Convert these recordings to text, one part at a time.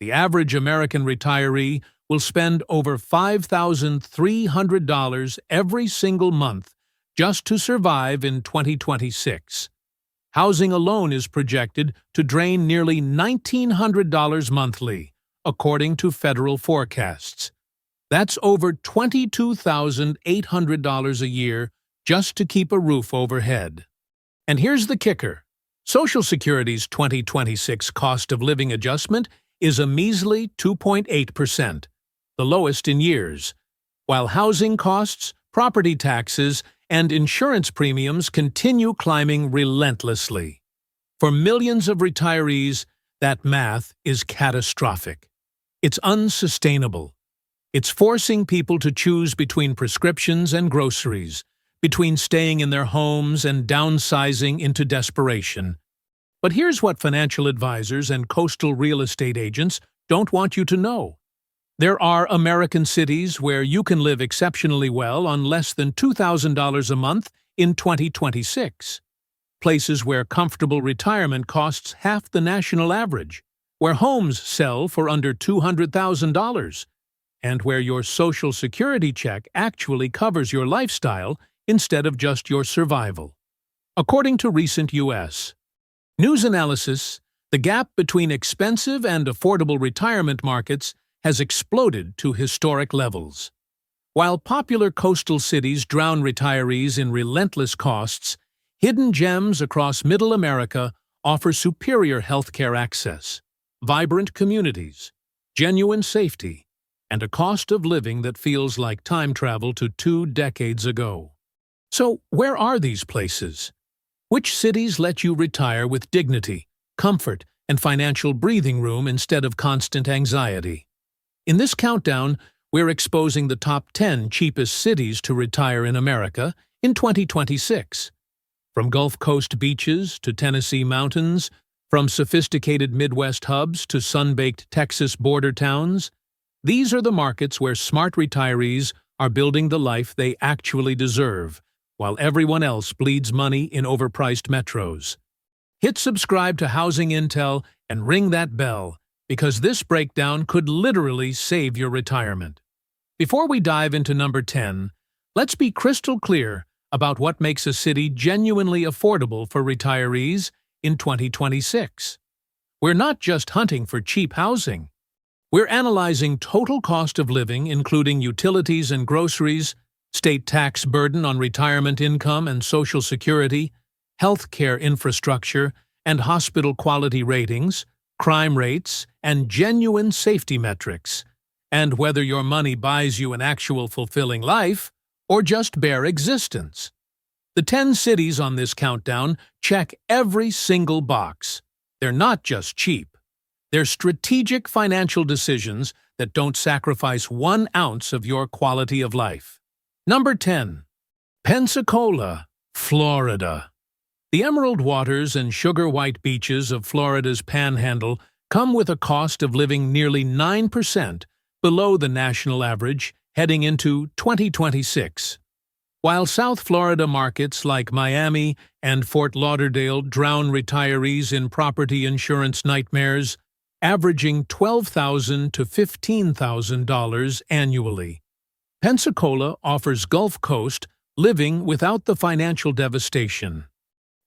The average American retiree will spend over $5,300 every single month just to survive in 2026. Housing alone is projected to drain nearly $1,900 monthly, according to federal forecasts. That's over $22,800 a year just to keep a roof overhead. And here's the kicker. Social Security's 2026 cost of living adjustment is a measly 2.8%, the lowest in years, while housing costs, property taxes, and insurance premiums continue climbing relentlessly. For millions of retirees, that math is catastrophic. It's unsustainable. It's forcing people to choose between prescriptions and groceries, between staying in their homes and downsizing into desperation. But here's what financial advisors and coastal real estate agents don't want you to know. There are American cities where you can live exceptionally well on less than $2,000 a month in 2026. Places where comfortable retirement costs half the national average, where homes sell for under $200,000, and where your Social Security check actually covers your lifestyle instead of just your survival. According to recent U.S. news analysis, the gap between expensive and affordable retirement markets has exploded to historic levels. While popular coastal cities drown retirees in relentless costs, hidden gems across Middle America offer superior healthcare access, vibrant communities, genuine safety, and a cost of living that feels like time travel to 2 decades ago. So, where are these places? Which cities let you retire with dignity, comfort, and financial breathing room instead of constant anxiety? In this countdown, we're exposing the top 10 cheapest cities to retire in America in 2026. From Gulf Coast beaches to Tennessee mountains, from sophisticated Midwest hubs to sun-baked Texas border towns, these are the markets where smart retirees are building the life they actually deserve, while everyone else bleeds money in overpriced metros. Hit subscribe to Housing Intel and ring that bell, because this breakdown could literally save your retirement. Before we dive into number 10, let's be crystal clear about what makes a city genuinely affordable for retirees in 2026. We're not just hunting for cheap housing. We're analyzing total cost of living, including utilities and groceries, state tax burden on retirement income and Social Security, healthcare infrastructure and hospital quality ratings, crime rates, and genuine safety metrics, and whether your money buys you an actual fulfilling life or just bare existence. The 10 cities on this countdown check every single box. They're not just cheap. They're strategic financial decisions that don't sacrifice 1 ounce of your quality of life. Number 10. Pensacola, Florida. The emerald waters and sugar-white beaches of Florida's Panhandle come with a cost of living nearly 9% below the national average heading into 2026. While South Florida markets like Miami and Fort Lauderdale drown retirees in property insurance nightmares, averaging $12,000 to $15,000 annually, Pensacola offers Gulf Coast living without the financial devastation.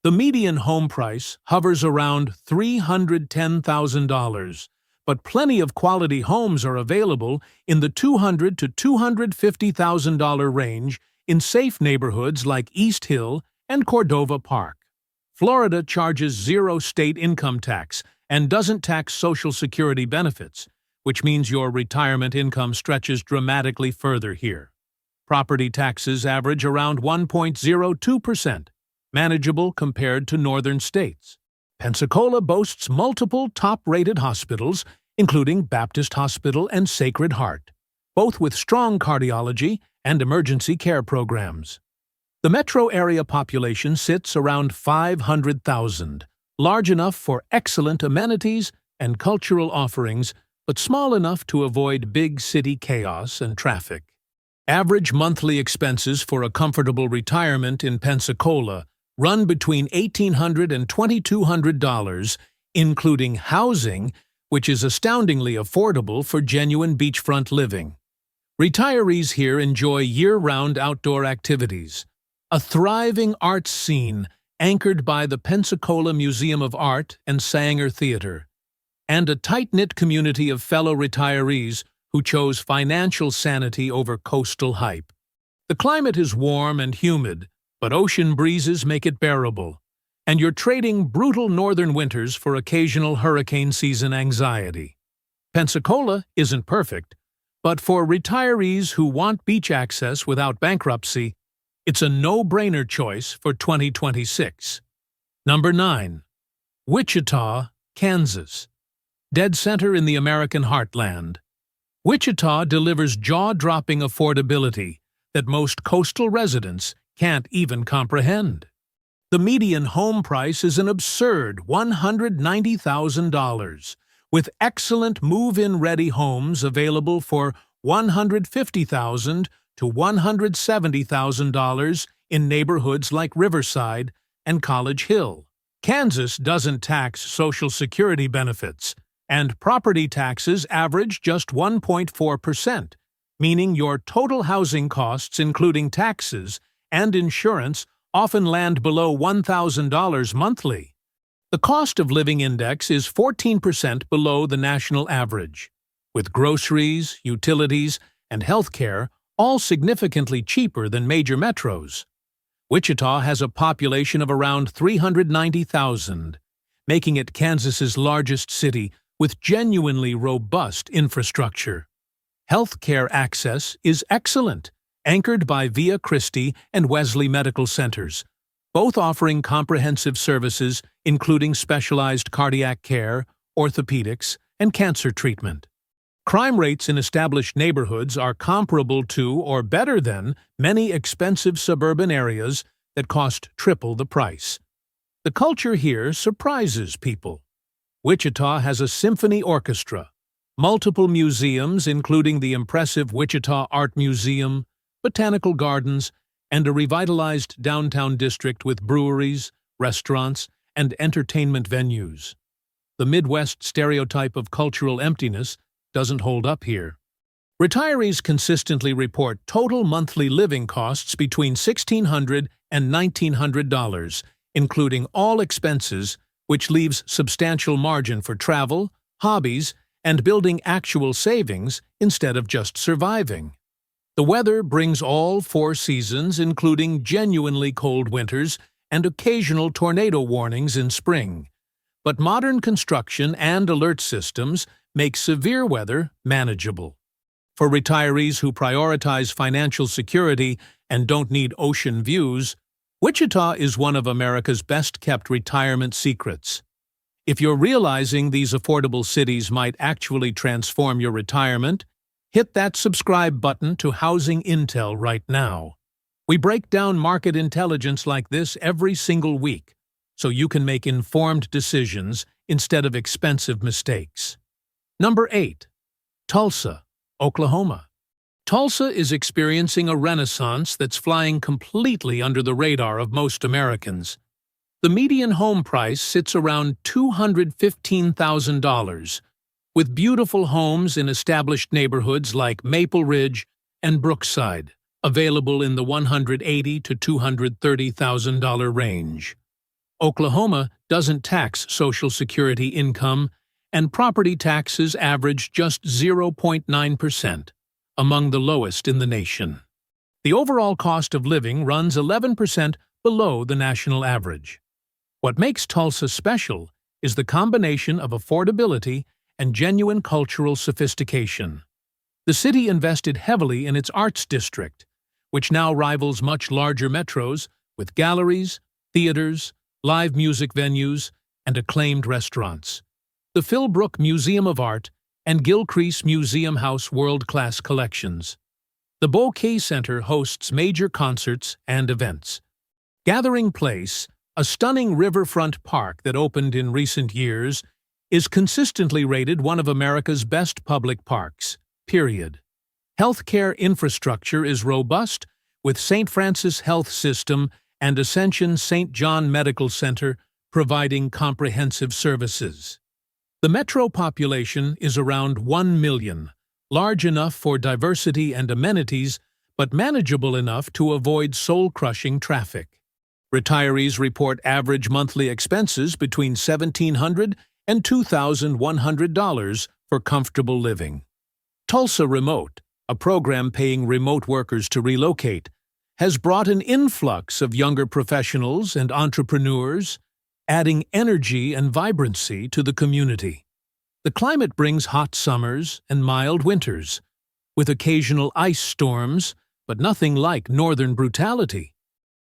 The median home price hovers around $310,000, but plenty of quality homes are available in the $200,000 to $250,000 range in safe neighborhoods like East Hill and Cordova Park. Florida charges 0 state income tax and doesn't tax Social Security benefits, which means your retirement income stretches dramatically further here. Property taxes average around 1.02%. Manageable compared to northern states. Pensacola boasts multiple top-rated hospitals, including Baptist Hospital and Sacred Heart, both with strong cardiology and emergency care programs. The metro area population sits around 500,000, large enough for excellent amenities and cultural offerings, but small enough to avoid big city chaos and traffic. Average monthly expenses for a comfortable retirement in Pensacola run between $1,800 and $2,200, including housing, which is astoundingly affordable for genuine beachfront living. Retirees here enjoy year-round outdoor activities, a thriving arts scene anchored by the Pensacola Museum of Art and Sanger Theater, and a tight-knit community of fellow retirees who chose financial sanity over coastal hype. The climate is warm and humid, but ocean breezes make it bearable, and you're trading brutal northern winters for occasional hurricane season anxiety. Pensacola isn't perfect, but for retirees who want beach access without bankruptcy, it's a no-brainer choice for 2026. Number 9. Wichita, Kansas. Dead center in the American heartland. Wichita delivers jaw-dropping affordability that most coastal residents can't even comprehend. The median home price is an absurd $190,000, with excellent move-in-ready homes available for $150,000 to $170,000 in neighborhoods like Riverside and College Hill. Kansas doesn't tax Social Security benefits, and property taxes average just 1.4%, meaning your total housing costs, including taxes and insurance, often land below $1,000 monthly. The cost of living index is 14% below the national average, with groceries, utilities, and healthcare all significantly cheaper than major metros. Wichita has a population of around 390,000, making it Kansas's largest city with genuinely robust infrastructure. Healthcare access is excellent, anchored by Via Christi and Wesley medical centers, both offering comprehensive services including specialized cardiac care, orthopedics, and cancer treatment. Crime rates in established neighborhoods are comparable to or better than many expensive suburban areas that cost triple the price. The culture here surprises people. Wichita has a symphony orchestra, multiple museums including the impressive Wichita Art Museum, botanical gardens, and a revitalized downtown district with breweries, restaurants, and entertainment venues. The Midwest stereotype of cultural emptiness doesn't hold up here. Retirees consistently report total monthly living costs between $1,600 and $1,900, including all expenses, which leaves substantial margin for travel, hobbies, and building actual savings instead of just surviving. The weather brings all 4 seasons, including genuinely cold winters and occasional tornado warnings in spring. But modern construction and alert systems make severe weather manageable. For retirees who prioritize financial security and don't need ocean views, Wichita is one of America's best-kept retirement secrets. If you're realizing these affordable cities might actually transform your retirement, hit that subscribe button to Housing Intel right now. We break down market intelligence like this every single week, so you can make informed decisions instead of expensive mistakes. Number 8. Tulsa, Oklahoma. Tulsa is experiencing a renaissance that's flying completely under the radar of most Americans. The median home price sits around $215,000, with beautiful homes in established neighborhoods like Maple Ridge and Brookside, available in the $180,000 to $230,000 range. Oklahoma doesn't tax Social Security income, and property taxes average just 0.9%, among the lowest in the nation. The overall cost of living runs 11% below the national average. What makes Tulsa special is the combination of affordability and genuine cultural sophistication. The city invested heavily in its arts district, which now rivals much larger metros with galleries, theaters, live music venues, and acclaimed restaurants. The Philbrook Museum of Art and Gilcrease Museum house world-class collections. The Bouquet Center hosts major concerts and events. Gathering Place, a stunning riverfront park that opened in recent years, is consistently rated one of America's best public parks, period. Healthcare infrastructure is robust, with St. Francis Health System and Ascension St. John Medical Center providing comprehensive services. The metro population is around 1 million, large enough for diversity and amenities, but manageable enough to avoid soul-crushing traffic. Retirees report average monthly expenses between $1,700 and $2,100 for comfortable living. Tulsa Remote, a program paying remote workers to relocate, has brought an influx of younger professionals and entrepreneurs, adding energy and vibrancy to the community. The climate brings hot summers and mild winters, with occasional ice storms, but nothing like northern brutality.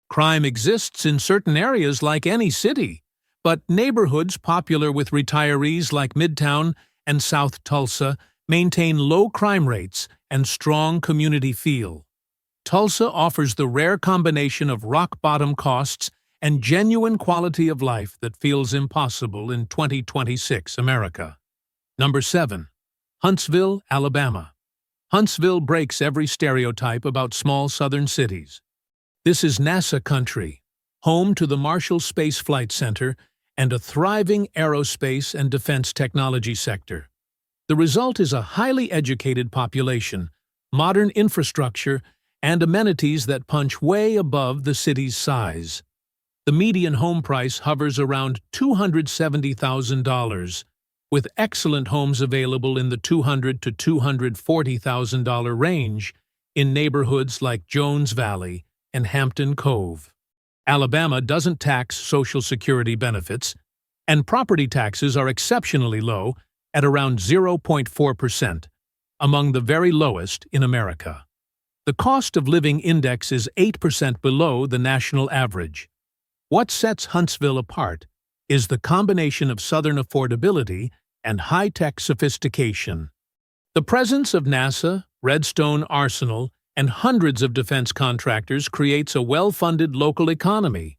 Crime exists in certain areas like any city, but neighborhoods popular with retirees like Midtown and South Tulsa maintain low crime rates and strong community feel. Tulsa offers the rare combination of rock-bottom costs and genuine quality of life that feels impossible in 2026 America. Number 7. Huntsville, Alabama. Huntsville breaks every stereotype about small southern cities. This is NASA country, home to the Marshall Space Flight Center and a thriving aerospace and defense technology sector. The result is a highly educated population, modern infrastructure, and amenities that punch way above the city's size. The median home price hovers around $270,000, with excellent homes available in the $200,000 to $240,000 range in neighborhoods like Jones Valley and Hampton Cove. Alabama doesn't tax Social Security benefits, and property taxes are exceptionally low at around 0.4%, among the very lowest in America. The cost of living index is 8% below the national average. What sets Huntsville apart is the combination of southern affordability and high-tech sophistication. The presence of NASA, Redstone Arsenal, and hundreds of defense contractors creates a well-funded local economy,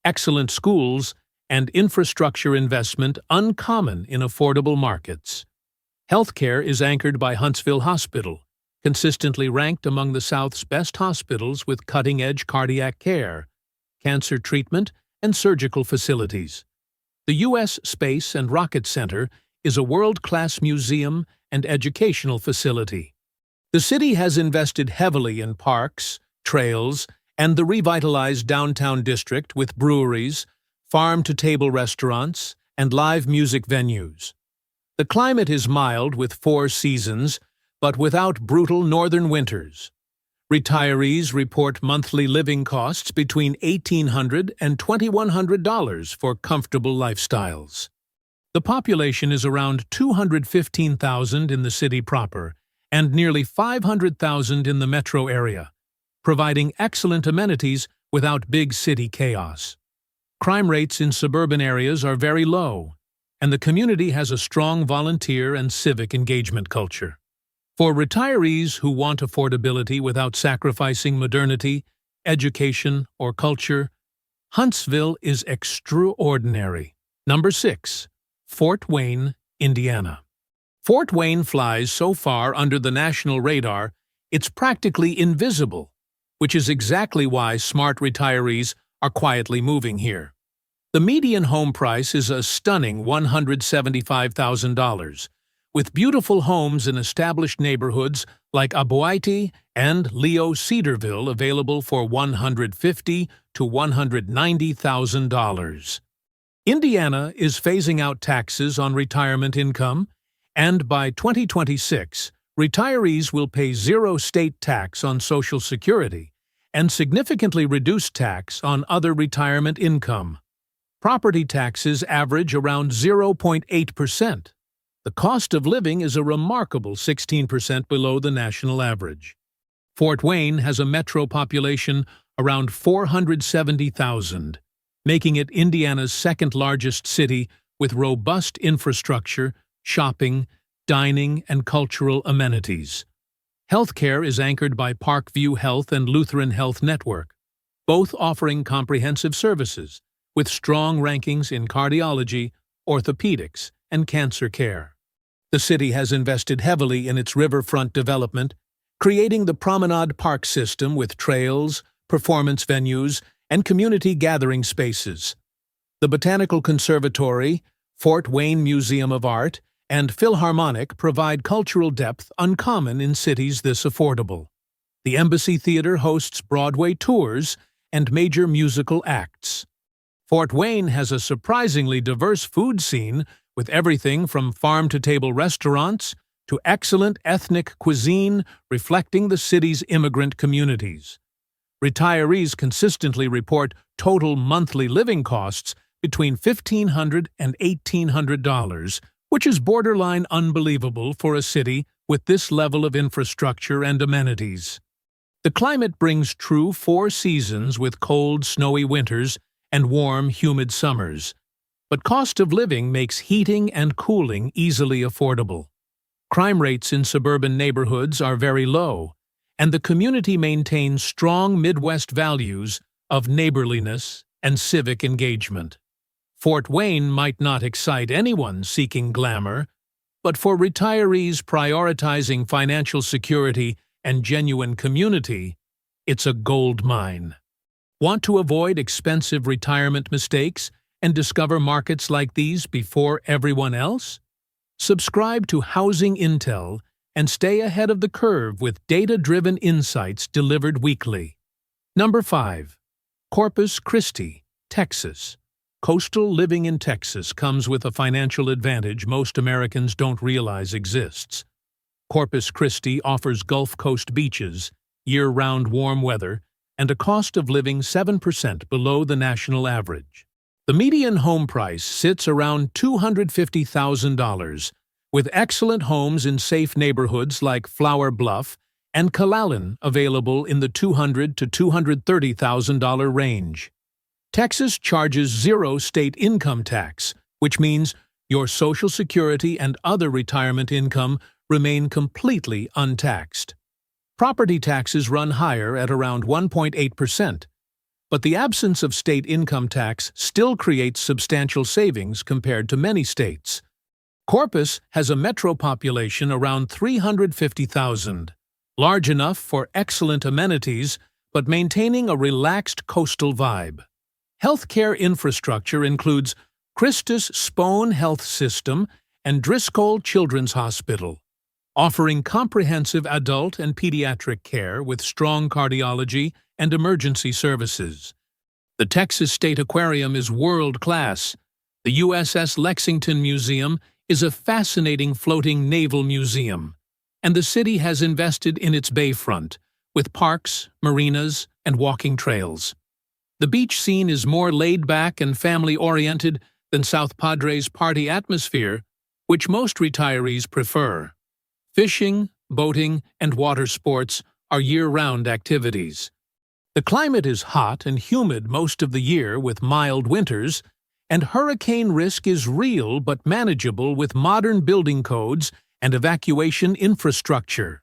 excellent schools, and infrastructure investment uncommon in affordable markets. Healthcare is anchored by Huntsville Hospital, consistently ranked among the South's best hospitals with cutting-edge cardiac care, cancer treatment, and surgical facilities. The U.S. Space and Rocket Center is a world-class museum and educational facility. The city has invested heavily in parks, trails, and the revitalized downtown district with breweries, farm-to-table restaurants, and live music venues. The climate is mild with 4 seasons, but without brutal northern winters. Retirees report monthly living costs between $1,800 and $2,100 for comfortable lifestyles. The population is around 215,000 in the city proper and nearly 500,000 in the metro area, providing excellent amenities without big city chaos. Crime rates in suburban areas are very low, and the community has a strong volunteer and civic engagement culture. For retirees who want affordability without sacrificing modernity, education, or culture, Huntsville is extraordinary. Number 6. Fort Wayne, Indiana. Fort Wayne flies so far under the national radar, it's practically invisible, which is exactly why smart retirees are quietly moving here. The median home price is a stunning $175,000, with beautiful homes in established neighborhoods like Aboite and Leo Cedarville available for $150,000 to $190,000. Indiana is phasing out taxes on retirement income, and by 2026, retirees will pay 0 state tax on Social Security and significantly reduced tax on other retirement income. Property taxes average around 0.8%. The cost of living is a remarkable 16% below the national average. Fort Wayne has a metro population around 470,000, making it Indiana's second-largest city with robust infrastructure, shopping, dining, and cultural amenities. Healthcare is anchored by Parkview Health and Lutheran Health Network, both offering comprehensive services with strong rankings in cardiology, orthopedics, and cancer care. The city has invested heavily in its riverfront development, creating the Promenade Park system with trails, performance venues, and community gathering spaces. The Botanical Conservatory, Fort Wayne Museum of Art and Philharmonic provide cultural depth uncommon in cities this affordable. The Embassy Theater hosts Broadway tours and major musical acts. Fort Wayne has a surprisingly diverse food scene with everything from farm-to-table restaurants to excellent ethnic cuisine reflecting the city's immigrant communities. Retirees consistently report total monthly living costs between $1,500 and $1,800, which is borderline unbelievable for a city with this level of infrastructure and amenities. The climate brings true 4 seasons with cold, snowy winters and warm, humid summers. But cost of living makes heating and cooling easily affordable. Crime rates in suburban neighborhoods are very low, and the community maintains strong Midwest values of neighborliness and civic engagement. Fort Wayne might not excite anyone seeking glamour, but for retirees prioritizing financial security and genuine community, it's a gold mine. Want to avoid expensive retirement mistakes and discover markets like these before everyone else? Subscribe to Housing Intel and stay ahead of the curve with data-driven insights delivered weekly. Number 5. Corpus Christi, Texas. Coastal living in Texas comes with a financial advantage most Americans don't realize exists. Corpus Christi offers Gulf Coast beaches, year-round warm weather, and a cost of living 7% below the national average. The median home price sits around $250,000, with excellent homes in safe neighborhoods like Flower Bluff and Calallen available in the $200,000 to $230,000 range. Texas charges 0 state income tax, which means your Social Security and other retirement income remain completely untaxed. Property taxes run higher at around 1.8%, but the absence of state income tax still creates substantial savings compared to many states. Corpus has a metro population around 350,000, large enough for excellent amenities but maintaining a relaxed coastal vibe. Healthcare infrastructure includes Christus Spohn Health System and Driscoll Children's Hospital, offering comprehensive adult and pediatric care with strong cardiology and emergency services. The Texas State Aquarium is world-class. The USS Lexington Museum is a fascinating floating naval museum, and the city has invested in its bayfront, with parks, marinas, and walking trails. The beach scene is more laid-back and family-oriented than South Padre's party atmosphere, which most retirees prefer. Fishing, boating, and water sports are year-round activities. The climate is hot and humid most of the year with mild winters, and hurricane risk is real but manageable with modern building codes and evacuation infrastructure.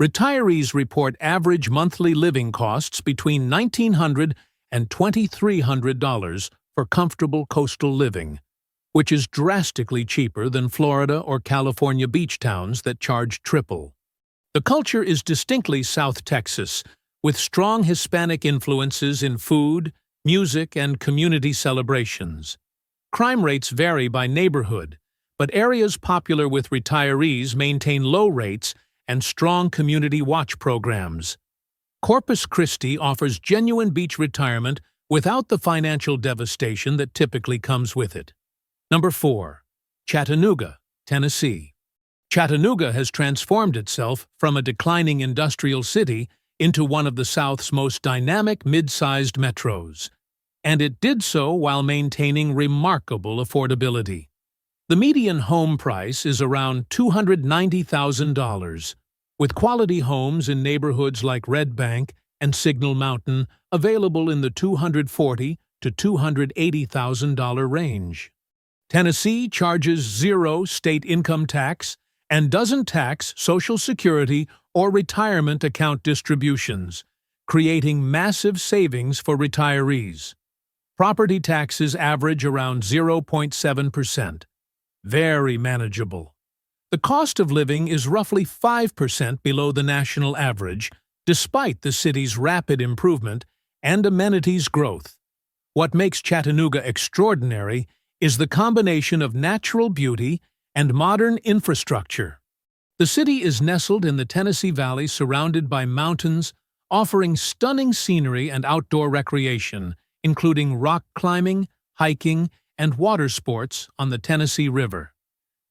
Retirees report average monthly living costs between $1,900 and $2,300 for comfortable coastal living, which is drastically cheaper than Florida or California beach towns that charge triple. The culture is distinctly South Texas, with strong Hispanic influences in food, music, and community celebrations. Crime rates vary by neighborhood, but areas popular with retirees maintain low rates and strong community watch programs. Corpus Christi offers genuine beach retirement without the financial devastation that typically comes with it. Number 4. Chattanooga, Tennessee. Chattanooga has transformed itself from a declining industrial city into one of the South's most dynamic mid-sized metros, and it did so while maintaining remarkable affordability. The median home price is around $290,000, with quality homes in neighborhoods like Red Bank and Signal Mountain available in the $240,000 to $280,000 range. Tennessee charges 0 state income tax and doesn't tax Social Security or retirement account distributions, creating massive savings for retirees. Property taxes average around 0.7%. Very manageable. The cost of living is roughly 5% below the national average, despite the city's rapid improvement and amenities growth. What makes Chattanooga extraordinary is the combination of natural beauty and modern infrastructure. The city is nestled in the Tennessee Valley, surrounded by mountains, offering stunning scenery and outdoor recreation, including rock climbing, hiking, and water sports on the Tennessee River.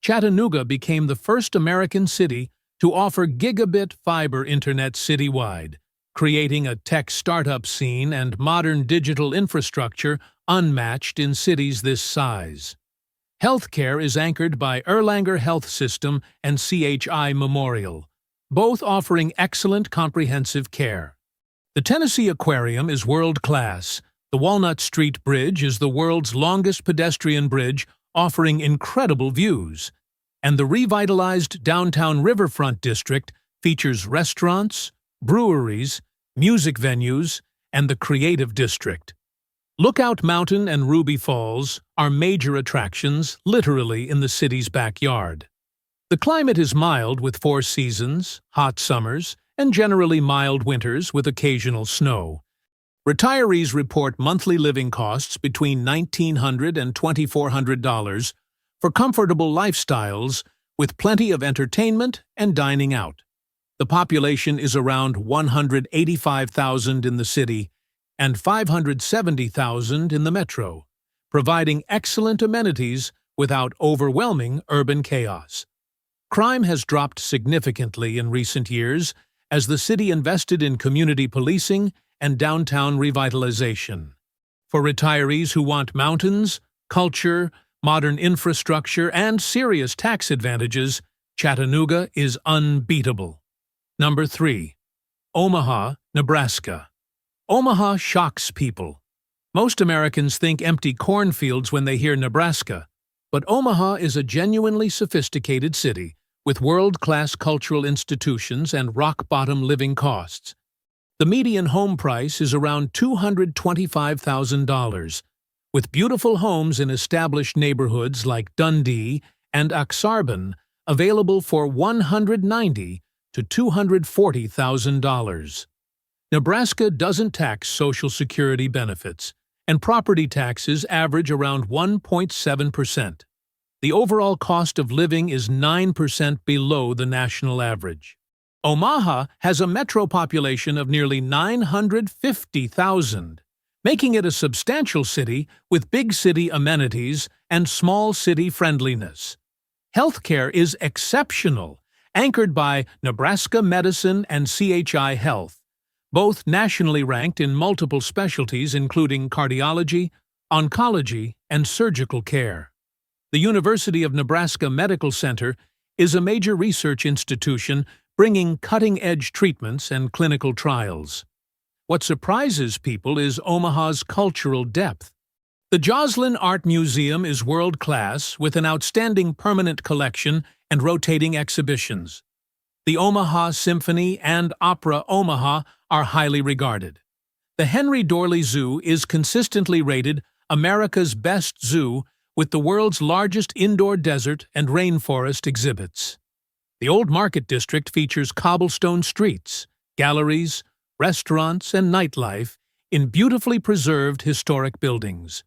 Chattanooga became the first American city to offer gigabit fiber internet citywide, creating a tech startup scene and modern digital infrastructure unmatched in cities this size. Healthcare is anchored by Erlanger Health System and CHI Memorial, both offering excellent comprehensive care. The Tennessee Aquarium is world-class. The Walnut Street Bridge is the world's longest pedestrian bridge, offering incredible views. And the revitalized downtown riverfront district features restaurants, breweries, music venues, and the Creative District. Lookout Mountain and Ruby Falls are major attractions, literally in the city's backyard. The climate is mild with 4 seasons, hot summers, and generally mild winters with occasional snow. Retirees report monthly living costs between $1,900 and $2,400 for comfortable lifestyles with plenty of entertainment and dining out. The population is around 185,000 in the city and 570,000 in the metro, providing excellent amenities without overwhelming urban chaos. Crime has dropped significantly in recent years as the city invested in community policing and downtown revitalization. For retirees who want mountains, culture, modern infrastructure, and serious tax advantages, Chattanooga is unbeatable. Number 3. Omaha, Nebraska. Omaha shocks people. Most Americans think empty cornfields when they hear Nebraska, but Omaha is a genuinely sophisticated city with world-class cultural institutions and rock-bottom living costs. The median home price is around $225,000, with beautiful homes in established neighborhoods like Dundee and Aksarben available for $190,000 to $240,000. Nebraska doesn't tax Social Security benefits, and property taxes average around 1.7%. The overall cost of living is 9% below the national average. Omaha has a metro population of nearly 950,000, making it a substantial city with big city amenities and small city friendliness. Healthcare is exceptional, anchored by Nebraska Medicine and CHI Health, both nationally ranked in multiple specialties including cardiology, oncology, and surgical care. The University of Nebraska Medical Center is a major research institution bringing cutting-edge treatments and clinical trials. What surprises people is Omaha's cultural depth. The Joslin Art Museum is world-class with an outstanding permanent collection and rotating exhibitions. The Omaha Symphony and Opera Omaha are highly regarded. The Henry Dorley Zoo is consistently rated America's best zoo with the world's largest indoor desert and rainforest exhibits. The Old Market District features cobblestone streets, galleries, restaurants, and nightlife in beautifully preserved historic buildings.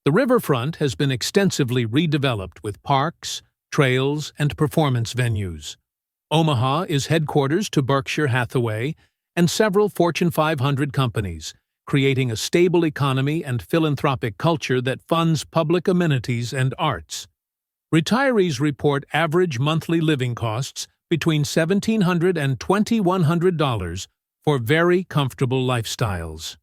The riverfront has been extensively redeveloped with parks, trails, and performance venues. Omaha is headquarters to Berkshire Hathaway and several Fortune 500 companies, creating a stable economy and philanthropic culture that funds public amenities and arts. Retirees report average monthly living costs between $1,700 and $2,100 for very comfortable lifestyles.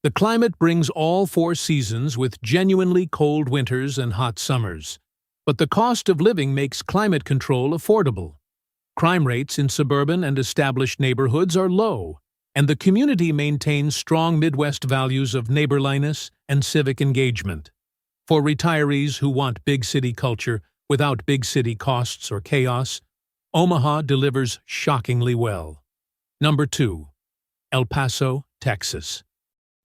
The climate brings all 4 seasons with genuinely cold winters and hot summers, but the cost of living makes climate control affordable. Crime rates in suburban and established neighborhoods are low, and the community maintains strong Midwest values of neighborliness and civic engagement. For retirees who want big city culture without big city costs or chaos, Omaha delivers shockingly well. Number 2. El Paso, Texas.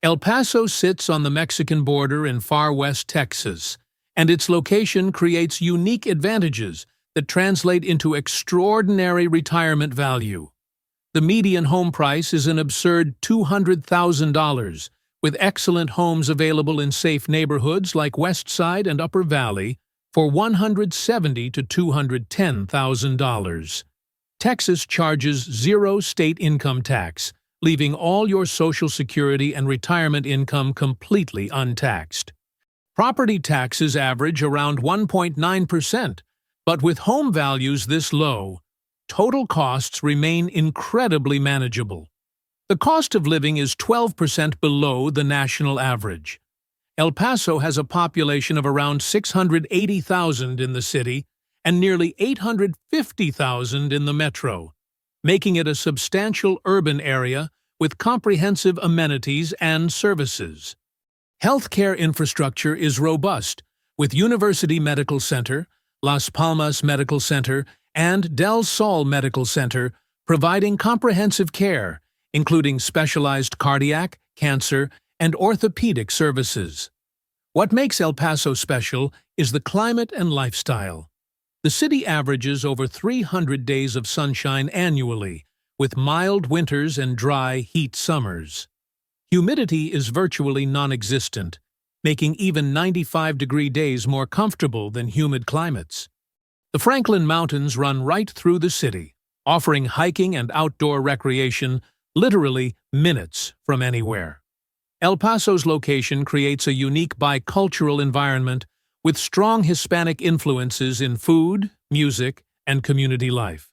El Paso sits on the Mexican border in far west Texas, and its location creates unique advantages that translate into extraordinary retirement value. The median home price is an absurd $200,000, with excellent homes available in safe neighborhoods like West Side and Upper Valley for $170,000 to $210,000. Texas charges zero state income tax, leaving all your Social Security and retirement income completely untaxed. Property taxes average around 1.9%, but with home values this low, total costs remain incredibly manageable. The cost of living is 12% below the national average. El Paso has a population of around 680,000 in the city and nearly 850,000 in the metro, making it a substantial urban area with comprehensive amenities and services. Healthcare infrastructure is robust, with University Medical Center, Las Palmas Medical Center, and Del Sol Medical Center providing comprehensive care, including specialized cardiac, cancer, and orthopedic services. What makes El Paso special is the climate and lifestyle. The city averages over 300 days of sunshine annually, with mild winters and dry heat summers. Humidity is virtually non-existent, making even 95-degree days more comfortable than humid climates. The Franklin Mountains run right through the city, offering hiking and outdoor recreation literally minutes from anywhere. El Paso's location creates a unique bicultural environment with strong Hispanic influences in food, music, and community life.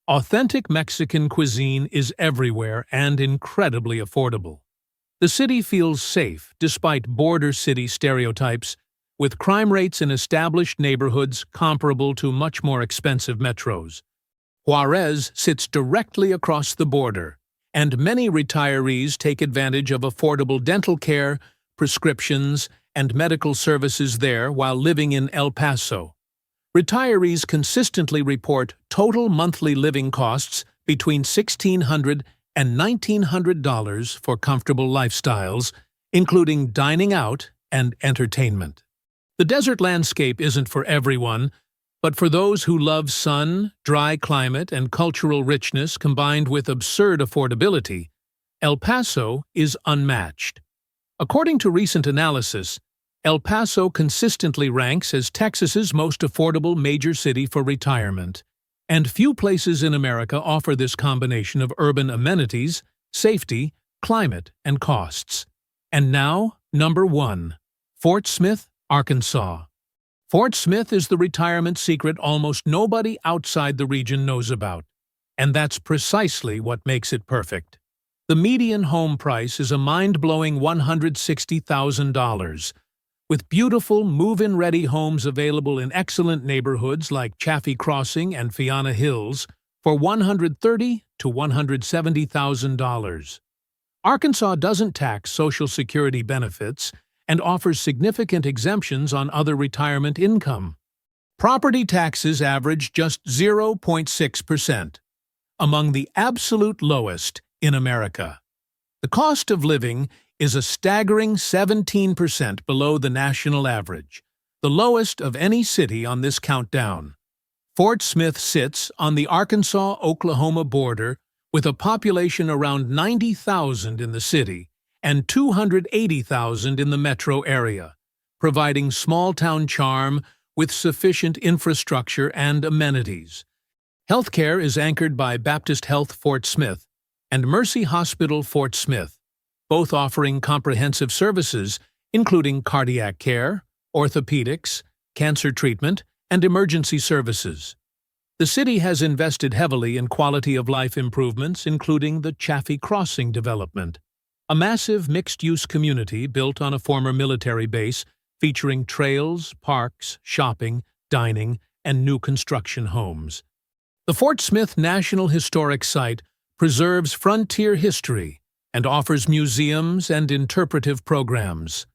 Authentic Mexican cuisine is everywhere and incredibly affordable. The city feels safe despite border city stereotypes, with crime rates in established neighborhoods comparable to much more expensive metros. Juarez sits directly across the border, and many retirees take advantage of affordable dental care, prescriptions, and medical services there while living in El Paso. Retirees consistently report total monthly living costs between $1,600 and $1,900 for comfortable lifestyles, including dining out and entertainment. The desert landscape isn't for everyone, but for those who love sun, dry climate, and cultural richness combined with absurd affordability, El Paso is unmatched. According to recent analysis, El Paso consistently ranks as Texas's most affordable major city for retirement, and few places in America offer this combination of urban amenities, safety, climate, and costs. And now, number 1, Fort Smith, Arkansas. Fort Smith is the retirement secret almost nobody outside the region knows about, and that's precisely what makes it perfect. The median home price is a mind-blowing $160,000, with beautiful move-in-ready homes available in excellent neighborhoods like Chaffee Crossing and Fianna Hills for $130,000 to $170,000. Arkansas doesn't tax Social Security benefits and offers significant exemptions on other retirement income. Property taxes average just 0.6%, among the absolute lowest in America. The cost of living is a staggering 17% below the national average, the lowest of any city on this countdown. Fort Smith sits on the Arkansas-Oklahoma border with a population around 90,000 in the city and 280,000 in the metro area, providing small-town charm with sufficient infrastructure and amenities. Healthcare is anchored by Baptist Health Fort Smith and Mercy Hospital Fort Smith, both offering comprehensive services including cardiac care, orthopedics, cancer treatment, and emergency services. The city has invested heavily in quality-of-life improvements, including the Chaffee Crossing development, a massive mixed-use community built on a former military base featuring trails, parks, shopping, dining, and new construction homes. The Fort Smith National Historic Site preserves frontier history and offers museums and interpretive programs.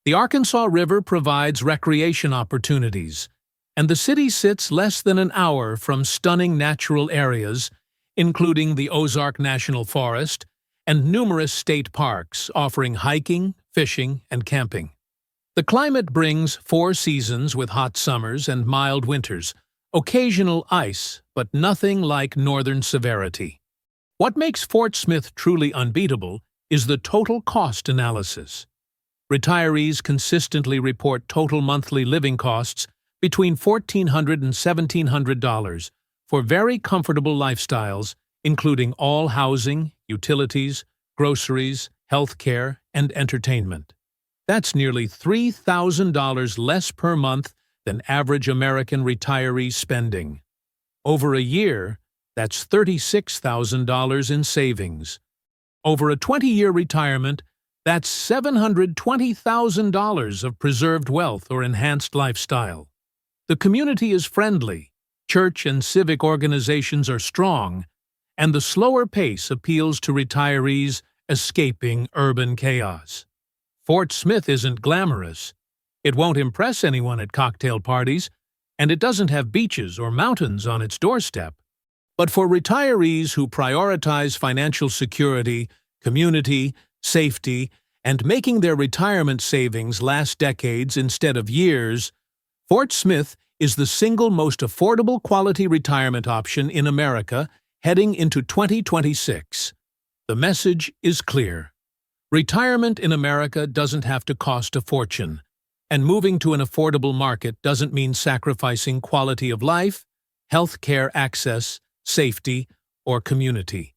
The Arkansas River provides recreation opportunities, and the city sits less than an hour from stunning natural areas, including the Ozark National Forest and numerous state parks offering hiking, fishing, and camping. The climate brings 4 seasons with hot summers and mild winters, occasional ice, but nothing like northern severity. What makes Fort Smith truly unbeatable is the total cost analysis. Retirees consistently report total monthly living costs between $1,400 and $1,700 for very comfortable lifestyles, including all housing, utilities, groceries, health care, and entertainment. That's nearly $3,000 less per month than average American retiree spending. Over a year, that's $36,000 in savings. Over a 20-year retirement, that's $720,000 of preserved wealth or enhanced lifestyle. The community is friendly, church and civic organizations are strong, and the slower pace appeals to retirees escaping urban chaos. Fort Smith isn't glamorous. It won't impress anyone at cocktail parties, and it doesn't have beaches or mountains on its doorstep. But for retirees who prioritize financial security, community, safety, and making their retirement savings last decades instead of years, Fort Smith is the single most affordable quality retirement option in America heading into 2026. The message is clear. Retirement in America doesn't have to cost a fortune, and moving to an affordable market doesn't mean sacrificing quality of life, health care access, safety, or community.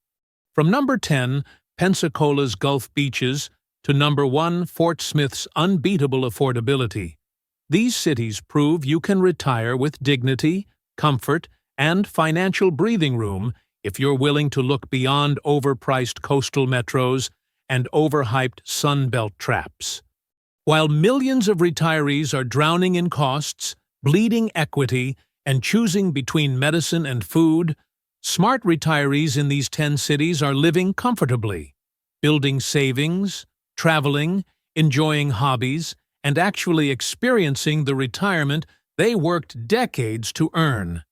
From number 10, Pensacola's Gulf Beaches, to number 1, Fort Smith's unbeatable affordability, these cities prove you can retire with dignity, comfort, and financial breathing room if you're willing to look beyond overpriced coastal metros and overhyped Sunbelt traps. While millions of retirees are drowning in costs, bleeding equity, and choosing between medicine and food, smart retirees in these 10 cities are living comfortably, building savings, traveling, enjoying hobbies, and actually experiencing the retirement they worked decades to earn.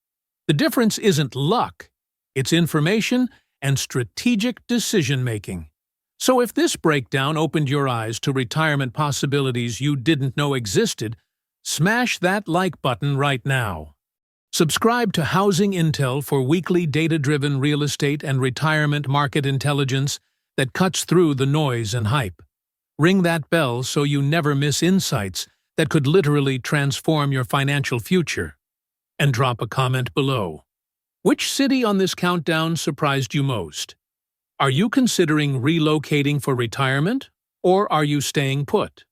The difference isn't luck, it's information and strategic decision-making. So if this breakdown opened your eyes to retirement possibilities you didn't know existed, smash that like button right now. Subscribe to Housing Intel for weekly data-driven real estate and retirement market intelligence that cuts through the noise and hype. Ring that bell so you never miss insights that could literally transform your financial future. And drop a comment below. Which city on this countdown surprised you most? Are you considering relocating for retirement, or are you staying put?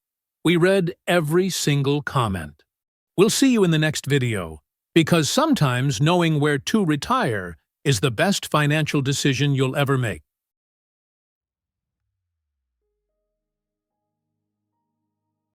We read every single comment. We'll see you in the next video, because sometimes knowing where to retire is the best financial decision you'll ever make.